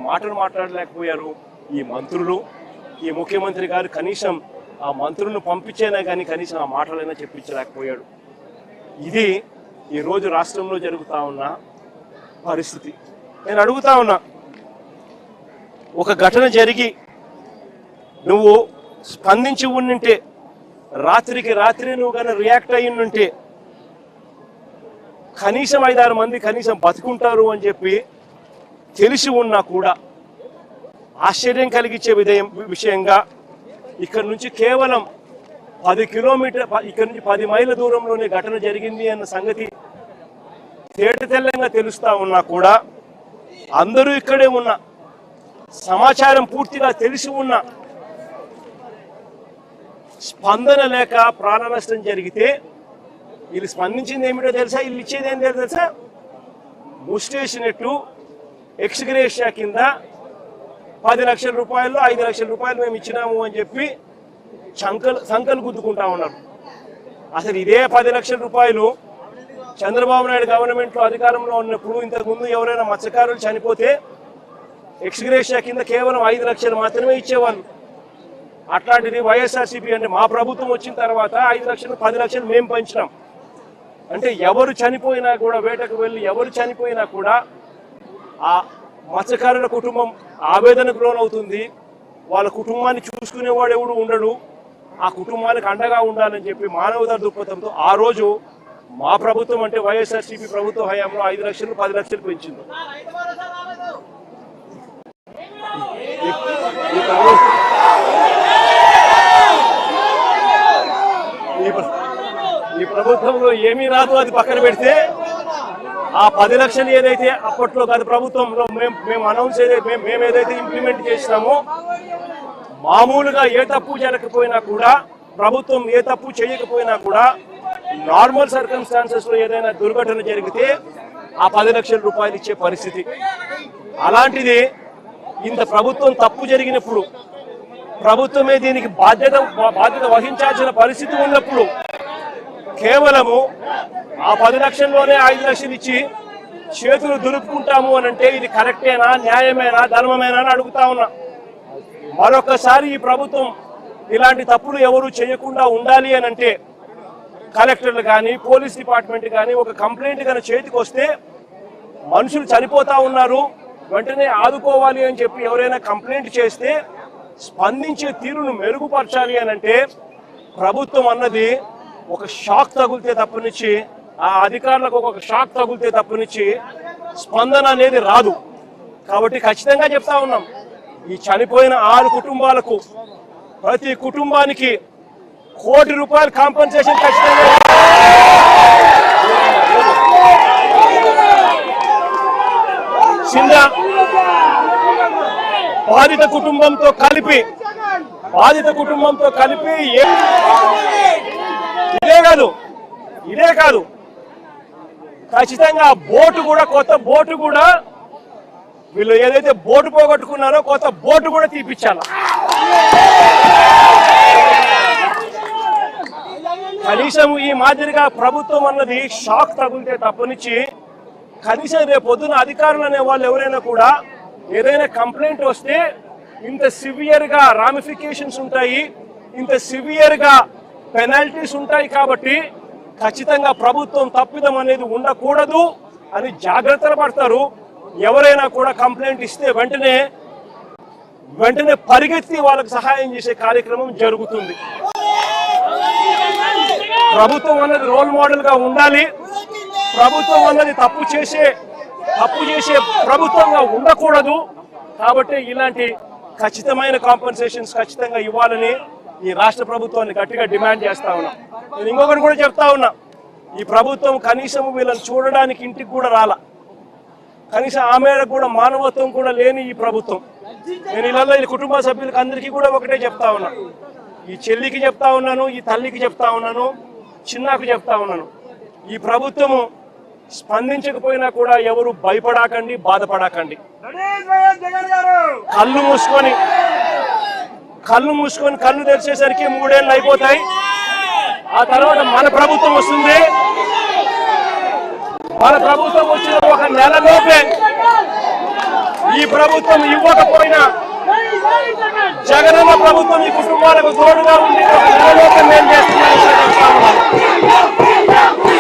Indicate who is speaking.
Speaker 1: మాటలు మాట్లాడలేకపోయారు ఈ మంత్రులు. ఈ ముఖ్యమంత్రి గారు కనీసం ఆ మంత్రులను పంపించేనా కానీ కనీసం ఆ మాటలైనా చెప్పించలేకపోయాడు. ఇది ఈరోజు రాష్ట్రంలో జరుగుతూ ఉన్న పరిస్థితి. నేను అడుగుతా ఉన్నా, ఒక ఘటన జరిగి నువ్వు స్పందించి ఉండింటే, రాత్రికి రాత్రి నువ్వు కానీ రియాక్ట్ అయ్యింటే కనీసం 5-6 మంది కనీసం బతుకుంటారు అని చెప్పి తెలిసి ఉన్నా కూడా ఆశ్చర్యం కలిగించే విషయంగా ఇక్కడ నుంచి కేవలం 10 కిలోమీటర్ ఇక్కడ నుంచి 10 మైళ్ళ దూరంలోనే ఘటన జరిగింది అన్న సంగతి తేటతెల్లంగా తెలుస్తా ఉన్నా కూడా అందరూ ఇక్కడే ఉన్న సమాచారం పూర్తిగా తెలిసి ఉన్న స్పందన లేక ప్రాణ నష్టం జరిగితే వీళ్ళు స్పందించింది ఏమిటో తెలుసా? వీళ్ళు ఇచ్చేది ఏం తెలుసా? ముస్టేసినట్టు ఎక్స్గ్రేషియా కింద 10 లక్షల రూపాయలు 5 లక్షల రూపాయలు మేము ఇచ్చినాము అని చెప్పి సంకలు గుద్దుకుంటా ఉన్నారు. అసలు ఇదే 10 లక్షల రూపాయలు చంద్రబాబు నాయుడు గవర్నమెంట్లో అధికారంలో ఉన్నప్పుడు ఇంతకుముందు ఎవరైనా మత్స్యకారులు చనిపోతే ఎక్స్గ్రేషియా కింద కేవలం 5 లక్షలు మాత్రమే ఇచ్చేవాళ్ళు. అట్లాంటిది వైఎస్ఆర్సీపీ అంటే మా ప్రభుత్వం వచ్చిన తర్వాత 5 లక్షలు 10 లక్షలు మేము పంచినాం. అంటే ఎవరు చనిపోయినా కూడా, వేటకు వెళ్ళి ఎవరు చనిపోయినా కూడా ఆ మత్స్యకారుల కుటుంబం ఆవేదనకు లోనవుతుంది. వాళ్ళ కుటుంబాన్ని చూసుకునేవాడు ఎవడు ఉండడు. ఆ కుటుంబానికి అండగా ఉండాలని చెప్పి మానవతా దృక్పథంతో ఆ రోజు మా ప్రభుత్వం అంటే వైఎస్ఆర్సీపీ ప్రభుత్వ హయాంలో 5 లక్షలు 10 లక్షలు పెంచింది. ఈ ప్రభుత్వంలో ఏమీ రాదు, అది పక్కన పెడితే ఆ 10 లక్షలు ఏదైతే అప్పట్లో గత ప్రభుత్వంలో మేము అనౌన్స్ మేము ఏదైతే ఇంప్లిమెంట్ చేసినామో, మామూలుగా ఏ తప్పు జరగకపోయినా కూడా, ప్రభుత్వం ఏ తప్పు చేయకపోయినా కూడా నార్మల్ సర్కమ్స్టాన్సెస్ లో ఏదైనా దుర్ఘటన జరిగితే ఆ 10 లక్షల రూపాయలు ఇచ్చే పరిస్థితి. అలాంటిది ఇంత ప్రభుత్వం తప్పు జరిగినప్పుడు, ప్రభుత్వమే దీనికి బాధ్యత వహించాల్సిన పరిస్థితి ఉన్నప్పుడు కేవలము ఆ 10 లక్షల్లోనే 5 లక్షలు ఇచ్చి చేతులు దులుపుకుంటాము అని అంటే ఇది కరెక్టేనా, న్యాయమేనా, ధర్మమేనా అని అడుగుతా ఉన్నా. మరొకసారి ఈ ప్రభుత్వం ఇలాంటి తప్పులు ఎవరు చేయకుండా ఉండాలి అని అంటే కలెక్టర్లు కానీ, పోలీస్ డిపార్ట్మెంట్ కానీ ఒక కంప్లైంట్ కానీ చేతికి వస్తే మనుషులు చనిపోతా ఉన్నారు, వెంటనే ఆదుకోవాలి అని చెప్పి ఎవరైనా కంప్లైంట్ చేస్తే స్పందించే తీరును మెరుగుపరచాలి అని అంటే ప్రభుత్వం అన్నది ఒక షాక్ తగిలితే తప్పనిచ్చి, ఆ అధికారులకు ఒక షాక్ తగిలితే తప్పనిచ్చి స్పందన అనేది రాదు. కాబట్టి ఖచ్చితంగా చెప్తా ఉన్నాం, ఈ చనిపోయిన 6 కుటుంబాలకు ప్రతి కుటుంబానికి ₹1 కోటి కాంపెన్సేషన్ ఖచ్చితంగా. చిన్న బాధిత కుటుంబంతో కలిపి ఇదే కాదు ఖచ్చితంగా బోటు కూడా, కొత్త బోటు కూడా, వీళ్ళు ఏదైతే బోటు పోగొట్టుకున్నారో కొత్త బోటు కూడా తీపిచ్చాల. కనీసం ఈ మాదిరిగా ప్రభుత్వం అన్నది షాక్ తగిలితే తప్పనిచ్చి కనీసం రేపు పొద్దున అధికారులు అనే వాళ్ళు ఎవరైనా కూడా ఏదైనా కంప్లైంట్ వస్తే ఇంత సివియర్ గా రామిఫికేషన్స్ ఉంటాయి, ఇంత సివియర్ గా పెనాల్టీస్ ఉంటాయి. కాబట్టి ఖచ్చితంగా ప్రభుత్వం తప్పిదం అనేది ఉండకూడదు అని జాగ్రత్తలు పడతారు. ఎవరైనా కూడా కంప్లైంట్ ఇస్తే వెంటనే పరిగెత్తి వాళ్ళకి సహాయం చేసే కార్యక్రమం జరుగుతుంది. ప్రభుత్వం అన్నది రోల్ మోడల్ గా ఉండాలి. ప్రభుత్వం అన్నది తప్పు చేసే ప్రభుత్వంగా ఉండకూడదు. కాబట్టి ఇలాంటి ఖచ్చితమైన కాంపెన్సేషన్స్ ఖచ్చితంగా ఇవ్వాలని ఈ రాష్ట్ర ప్రభుత్వాన్ని గట్టిగా డిమాండ్ చేస్తా ఉన్నా. నేను ఇంకొకటి కూడా చెప్తా ఉన్నా, ఈ ప్రభుత్వం కనీసం వీళ్ళని చూడడానికి ఇంటికి కూడా రాలా. కనీసం ఆ మేరకు కూడా మానవత్వం కూడా లేని ఈ ప్రభుత్వం. నేను ఇళ్ళల్లో ఈ కుటుంబ సభ్యులకు అందరికీ కూడా ఒకటే చెప్తా ఉన్నా, ఈ చెల్లికి చెప్తా ఉన్నాను, ఈ తల్లికి చెప్తా ఉన్నాను, చిన్నకు చెప్తా ఉన్నాను, ఈ ప్రభుత్వము స్పందించకపోయినా కూడా ఎవరు భయపడకండి, బాధపడకండి. కళ్ళు మూసుకొని కళ్ళు తెరిచేసరికి 3 ఏళ్ళు అయిపోతాయి. ఆ తర్వాత మన ప్రభుత్వం వస్తుంది. మన ప్రభుత్వం వచ్చిన 1 నెలలోపే ఈ ప్రభుత్వం ఇవ్వకపోయినా జగనన్న ప్రభుత్వం ఈ కుటుంబాలకు తోడుగా ఉండి ఒక నెలలోకి మేలు చేస్తుంది.